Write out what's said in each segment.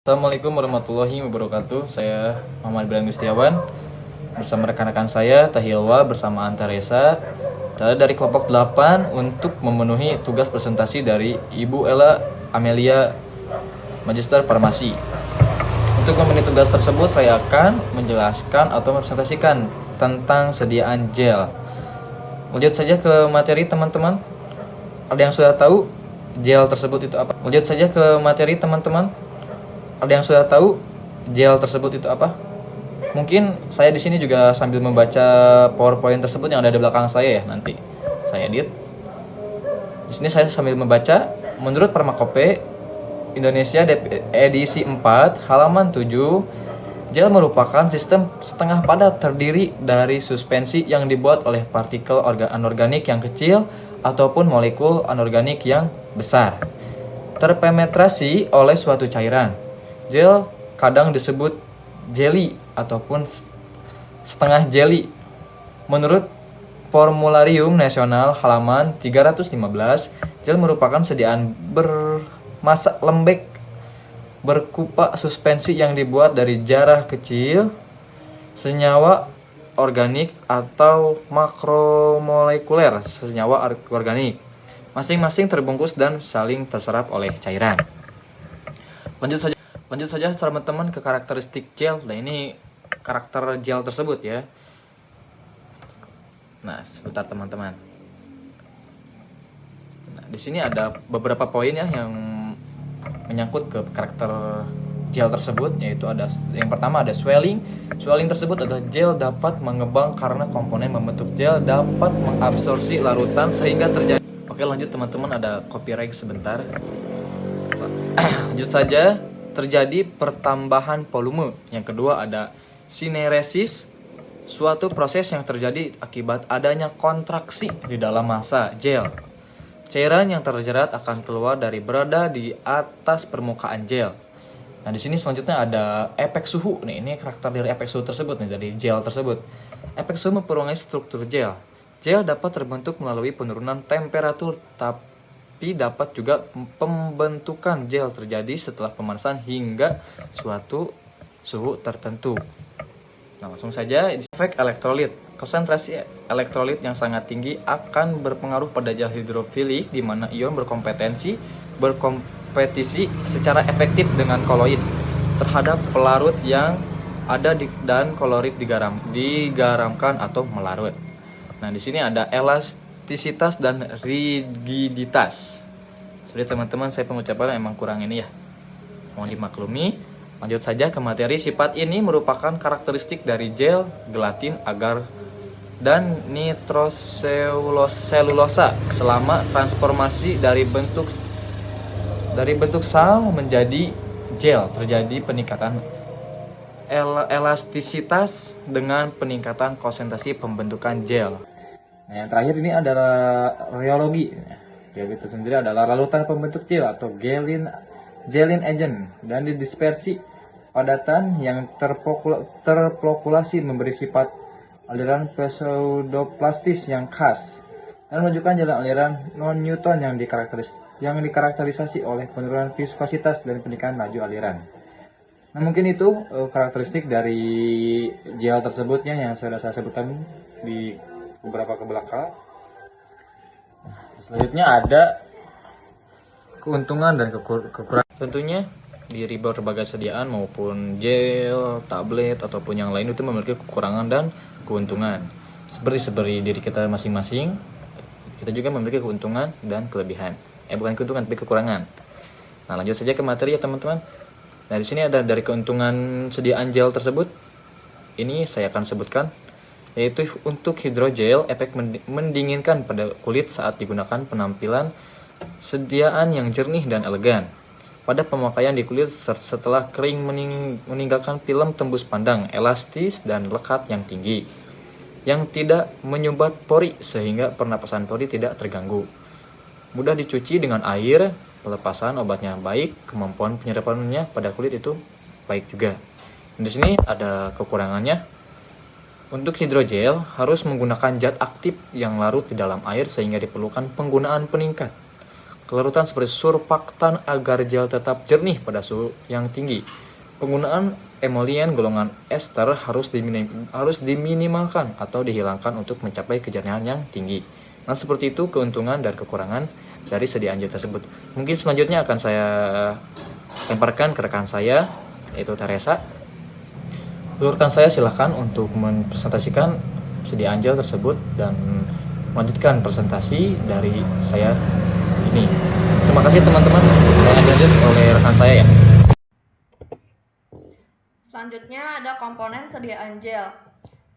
Assalamualaikum warahmatullahi wabarakatuh. Saya Muhammad Ibrahim Gustiawan bersama rekan-rekan saya Tahilwa bersama Antaresa. Saya dari kelompok 8 untuk memenuhi tugas presentasi dari Ibu Ella Amelia, Magister Farmasi. Untuk memenuhi tugas tersebut saya akan menjelaskan atau mempresentasikan tentang sediaan gel. Lanjut saja ke materi teman-teman. Ada yang sudah tahu gel tersebut itu apa? Lanjut saja ke materi teman-teman. Ada yang sudah tahu gel tersebut itu apa? Mungkin saya di sini juga sambil membaca PowerPoint tersebut yang ada di belakang saya ya, nanti saya edit. Di sini saya sambil membaca. Menurut Farmakope Indonesia edisi 4 halaman 7, gel merupakan sistem setengah padat terdiri dari suspensi yang dibuat oleh partikel anorganik yang kecil ataupun molekul anorganik yang besar, terpenetrasi oleh suatu cairan. Gel kadang disebut jelly ataupun setengah jelly. Menurut Formularium Nasional halaman 315, gel merupakan sediaan bermassa lembek berkupa suspensi yang dibuat dari jarah kecil, senyawa organik atau makromolekuler senyawa organik, masing-masing terbungkus dan saling terserap oleh cairan. Lanjut saja teman-teman ke karakteristik gel. Nah, ini karakter gel tersebut ya. Nah, sebentar teman-teman. Nah, di sini ada beberapa poin ya yang menyangkut ke karakter gel tersebut, yaitu ada yang pertama ada swelling. Swelling tersebut adalah gel dapat mengembang karena komponen membentuk gel dapat mengabsorpsi larutan sehingga terjadi. Oke, lanjut teman-teman, ada copyright sebentar. Lanjut saja. Terjadi pertambahan volume. Yang kedua ada sineresis, suatu proses yang terjadi akibat adanya kontraksi di dalam massa gel. Cairan yang terjerat akan keluar dari berada di atas permukaan gel. Nah, di sini selanjutnya ada efek suhu. Nih, ini karakter dari efek suhu tersebut nih, dari gel tersebut. Efek suhu mempengaruhi struktur gel. Gel dapat terbentuk melalui penurunan temperatur, tapi dapat juga pembentukan gel terjadi setelah pemanasan hingga suatu suhu tertentu. Nah, langsung saja efek elektrolit. Konsentrasi elektrolit yang sangat tinggi akan berpengaruh pada gel hidrofilik, di mana ion berkompetisi secara efektif dengan koloid terhadap pelarut yang ada dan koloid digaramkan atau melarut. Nah, di sini ada elastisitas dan rigiditas. Jadi teman-teman, saya pengucapan emang kurang ini ya, mohon dimaklumi. Lanjut saja ke materi. Sifat ini merupakan karakteristik dari gel, gelatin, agar, dan nitroselulosa selama transformasi dari bentuk sal menjadi gel. Terjadi peningkatan elastisitas dengan peningkatan konsentrasi pembentukan gel. Nah, yang terakhir ini adalah rheologi. Gel itu sendiri adalah larutan pembentuk gel atau gelin agent, dan didispersi padatan yang terplokulasi memberi sifat aliran pseudoplastis yang khas dan menunjukkan jalan aliran non-Newton yang dikarakterisasi oleh penurunan viskositas dan peningkatan laju aliran. Nah, mungkin itu karakteristik dari gel tersebutnya yang sudah saya sebutkan di beberapa ke belakang. Selanjutnya ada keuntungan dan kekurangan. Tentunya di berbagai sediaan maupun gel, tablet ataupun yang lain itu memiliki kekurangan dan keuntungan. Seperti diri kita masing-masing, kita juga memiliki keuntungan dan kelebihan. Bukan keuntungan tapi kekurangan. Nah, lanjut saja ke materi ya teman-teman. Nah, di sini ada dari keuntungan sediaan gel tersebut. Ini saya akan sebutkan, yaitu untuk hidrogel, efek mendinginkan pada kulit saat digunakan, penampilan sediaan yang jernih dan elegan pada pemakaian di kulit setelah kering, meninggalkan film tembus pandang, elastis dan lekat yang tinggi, yang tidak menyumbat pori sehingga pernapasan pori tidak terganggu, mudah dicuci dengan air, pelepasan obatnya baik, kemampuan penyerapannya pada kulit itu baik juga. Di sini ada kekurangannya. Untuk hidrogel harus menggunakan zat aktif yang larut di dalam air sehingga diperlukan penggunaan peningkat kelarutan seperti surfaktan agar gel tetap jernih pada suhu yang tinggi. Penggunaan emolien golongan ester harus diminimalkan atau dihilangkan untuk mencapai kejernihan yang tinggi. Nah, seperti itu keuntungan dan kekurangan dari sediaan gel tersebut. Mungkin selanjutnya akan saya lemparkan ke rekan saya, yaitu Teresa. Rekan saya silahkan untuk mempresentasikan sediaan gel tersebut dan melanjutkan presentasi dari saya ini. Terima kasih teman-teman. Saya lanjut oleh rekan saya ya. Selanjutnya ada komponen sediaan gel.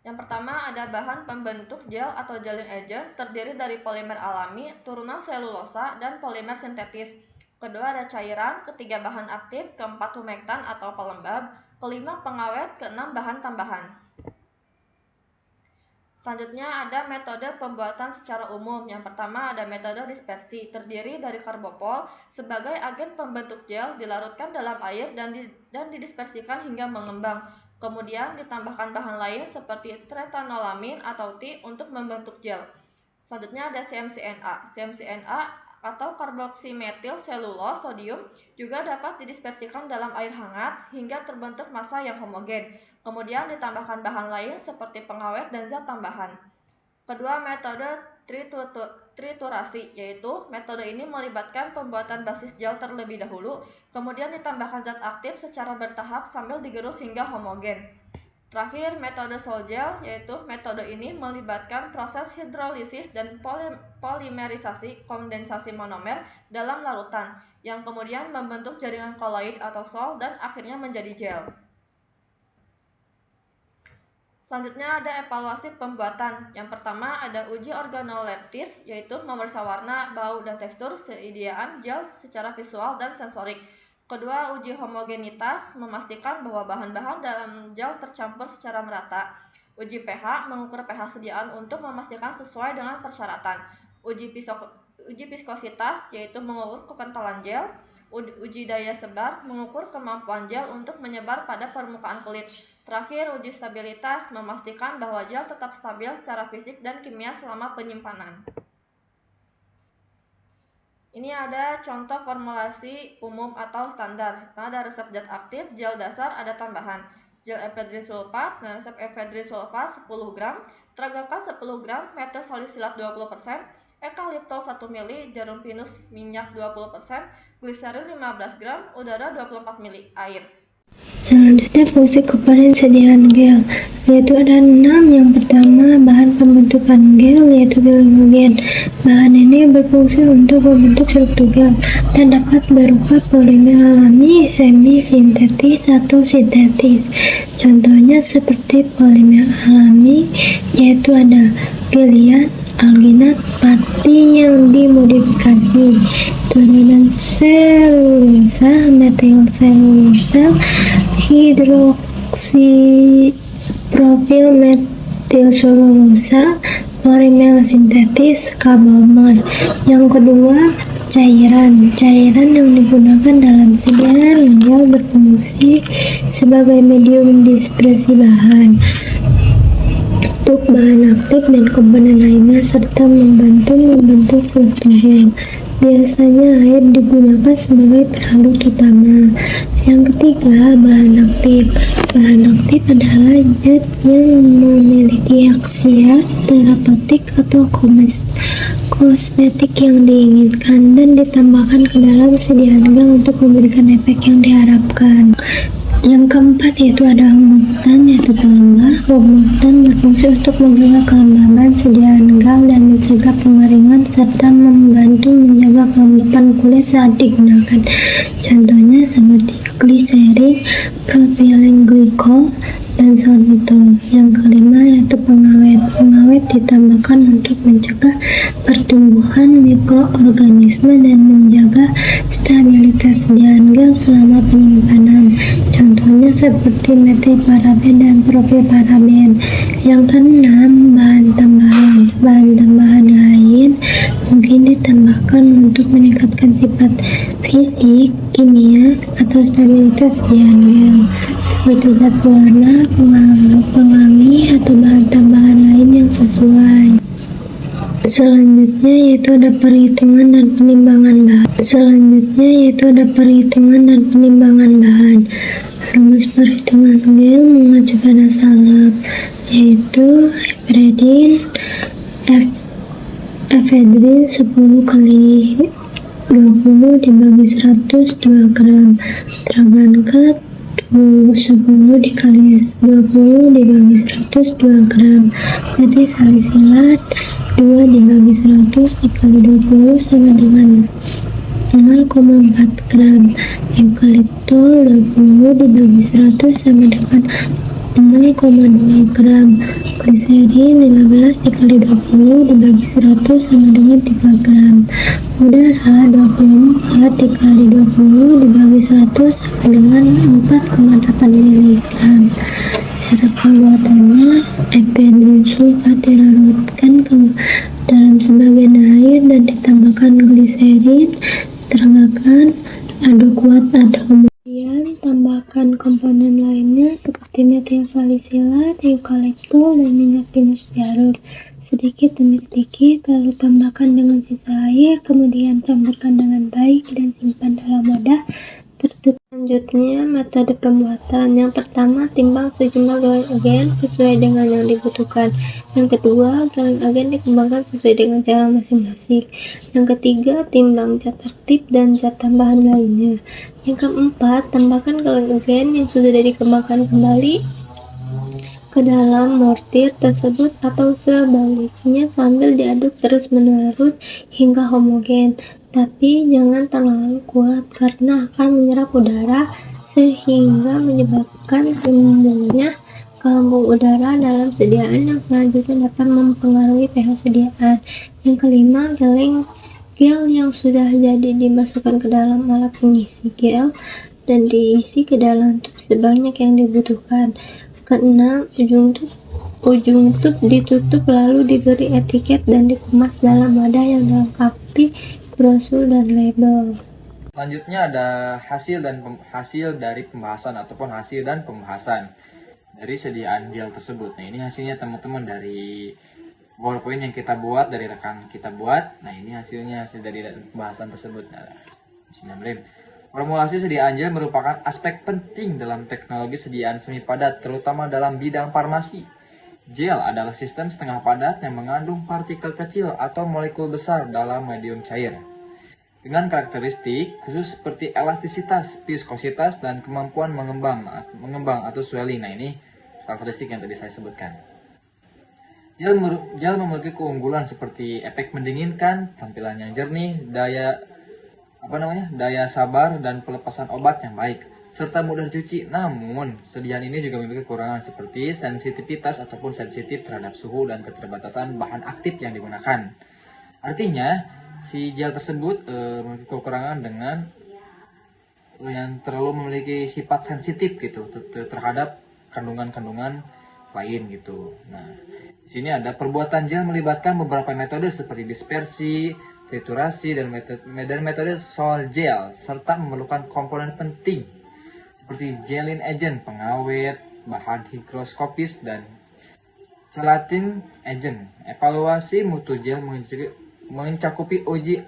Yang pertama ada bahan pembentuk gel atau gelling agent terdiri dari polimer alami, turunan selulosa, dan polimer sintetis. Kedua ada cairan, ketiga bahan aktif, keempat humektan atau pelembab, kelima pengawet, keenam bahan tambahan. Selanjutnya ada metode pembuatan secara umum. Yang pertama ada metode dispersi, terdiri dari karbopol sebagai agen pembentuk gel dilarutkan dalam air dan didispersikan hingga mengembang. Kemudian ditambahkan bahan lain seperti tretanolamin atau T untuk membentuk gel. Selanjutnya ada CMCNA. CMCNA atau karboksimetil selulose sodium juga dapat didispersikan dalam air hangat hingga terbentuk massa yang homogen. Kemudian ditambahkan bahan lain seperti pengawet dan zat tambahan. Kedua, metode triturasi, yaitu metode ini melibatkan pembuatan basis gel terlebih dahulu, kemudian ditambahkan zat aktif secara bertahap sambil digerus hingga homogen. Terakhir, metode sol gel, yaitu metode ini melibatkan proses hidrolisis dan polimerisasi kondensasi monomer dalam larutan, yang kemudian membentuk jaringan koloid atau sol dan akhirnya menjadi gel. Selanjutnya ada evaluasi pembuatan. Yang pertama ada uji organoleptis, yaitu memeriksa warna, bau, dan tekstur sediaan gel secara visual dan sensorik. Kedua, uji homogenitas, memastikan bahwa bahan-bahan dalam gel tercampur secara merata. Uji pH, mengukur pH sediaan untuk memastikan sesuai dengan persyaratan. Uji viskositas, yaitu mengukur kekentalan gel. Uji daya sebar, mengukur kemampuan gel untuk menyebar pada permukaan kulit. Terakhir, uji stabilitas, memastikan bahwa gel tetap stabil secara fisik dan kimia selama penyimpanan. Ini ada contoh formulasi umum atau standar. Nah, ada resep zat aktif, gel dasar, ada tambahan. Gel efedrin sulfat, nah resep efedrin sulfat 10 gram, tragaka 10 gram, metosalisilat 20%, ekaliptol 1 ml, jarum pinus minyak 20%, gliserin 15 gram, udara 24 ml, air. Selanjutnya fungsi komponen sediaan gel, yaitu ada 6. Yang pertama, bahan pembentukan gel, yaitu glykogen. Bahan ini berfungsi untuk membentuk struktur gel dan dapat berupa polimer alami, semi sintetis atau sintetis. Contohnya seperti polimer alami, yaitu ada geliat, alginat, pati yang dimodifikasi, turunan selulosa, metil selulosa, hidroksipropil metil selulosa, polimer sintetis, karbomer. Yang kedua, cairan yang digunakan dalam sediaan gel berfungsi sebagai medium dispersi bahan untuk bahan aktif dan komponen lainnya serta membantu membentuk struktur gel. Biasanya air digunakan sebagai peralut utama. Yang ketiga, bahan aktif. Bahan aktif adalah zat yang memiliki khasiat terapeutik atau kosmetik yang diinginkan dan ditambahkan ke dalam sediaan gel untuk memberikan efek yang diharapkan. Yang keempat yaitu ada humektan, yaitu pelembab. Humektan berfungsi untuk menjaga kelembaban sediaan gel dan mencegah pengeringan serta membantu menjaga kelembapan kulit saat digunakan. Contohnya seperti gliserin, propylene glycol, dan sorbitol. Yang kelima yaitu pengawet. Pengawet ditambahkan untuk mencegah pertumbuhan mikroorganisme dan menjaga stabilitas sediaan gel selama penyimpanan. Contohnya seperti metilparaben dan propilparaben. Yang keenam, bahan tambahan. Bahan tambahan lain mungkin ditambahkan untuk meningkatkan sifat fisik, kimia, atau stabilitas sediaan gel, seperti zat pewarna, pewangi, atau bahan tambahan lain yang sesuai. Selanjutnya yaitu ada perhitungan dan penimbangan bahan. Rumus perhitungan gel mengacu pada salep, yaitu efedrin 10 kali 20 dibagi 100 2 gram, Tragankat 10 dikali 20 dibagi 100 2 gram, berarti salisilat 2 dibagi 100 dikali 20 sama dengan 0,4 gram, eukaliptol 20 dibagi 100 sama dengan 0,2 gram, gliserin 15 dikali 20 dibagi 100 sama dengan 3 gram, udara 24 dikali 20 dibagi 100 sama dengan 4,8 mg. Cara pembuatannya, efedrin sulfat dilarutkan ke dalam sebagian air dan ditambahkan gliserin, terangkan, aduk kuat pada kemudian tambahkan komponen lainnya seperti metil salisilat, eukaliptol, dan minyak pinus jarur sedikit demi sedikit, lalu tambahkan dengan sisa air, kemudian campurkan dengan baik dan simpan dalam wadah tertutup. Selanjutnya, metode pembuatan. Yang pertama, timbang sejumlah galon agen sesuai dengan yang dibutuhkan. Yang kedua, galon agen dikembangkan sesuai dengan cara masing-masing. Yang ketiga, timbang zat aktif dan zat tambahan lainnya. Yang keempat, tambahkan galon agen yang sudah dikembangkan kembali ke dalam mortir tersebut atau sebaliknya sambil diaduk terus-menerus hingga homogen. Tapi jangan terlalu kuat karena akan menyerap udara sehingga menyebabkan timbulnya gelembung udara dalam sediaan yang selanjutnya dapat mempengaruhi pH sediaan. Yang kelima, gel yang sudah jadi dimasukkan ke dalam alat pengisi gel dan diisi ke dalam tub sebanyak yang dibutuhkan. Keenam, ujung tub ditutup lalu diberi etiket dan dikemas dalam wadah yang dilengkapi brosur dan label. Selanjutnya ada hasil dari pembahasan ataupun hasil dan pembahasan dari sediaan gel tersebut. Nah, ini hasilnya teman-teman dari PowerPoint yang kita buat, dari rekan kita buat. Nah, ini hasil dari pembahasan tersebut. Formulasi sediaan gel merupakan aspek penting dalam teknologi sediaan semi padat, terutama dalam bidang farmasi. Gel adalah sistem setengah padat yang mengandung partikel kecil atau molekul besar dalam medium cair. Dengan karakteristik khusus seperti elastisitas, viskositas, dan kemampuan mengembang atau swelling. Nah, ini karakteristik yang tadi saya sebutkan. Gel memiliki keunggulan seperti efek mendinginkan, tampilan yang jernih, daya sabar dan pelepasan obat yang baik, serta mudah dicuci. Namun, sediaan ini juga memiliki kekurangan seperti sensitivitas ataupun sensitif terhadap suhu dan keterbatasan bahan aktif yang digunakan. Artinya, si gel tersebut memiliki kekurangan dengan yang terlalu memiliki sifat sensitif gitu terhadap kandungan-kandungan lain gitu. Nah, di sini ada perbuatan gel melibatkan beberapa metode seperti dispersi, triturasi, dan metode sol gel, serta memerlukan komponen penting seperti gelin agent, pengawet, bahan higroskopis, dan chelatin agent. Evaluasi mutu gel mencakupi uji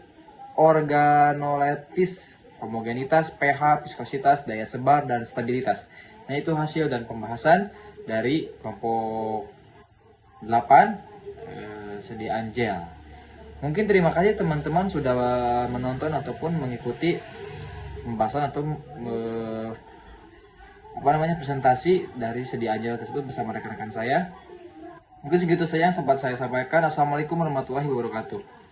organoleptis, homogenitas, pH, viskositas, daya sebar, dan stabilitas. Nah, itu hasil dan pembahasan dari kelompok 8 sediaan gel. Mungkin terima kasih teman-teman sudah menonton ataupun mengikuti pembahasan atau presentasi dari sediaan gel tersebut bersama rekan-rekan saya. Mungkin segitu saja yang sempat saya sampaikan. Assalamualaikum warahmatullahi wabarakatuh.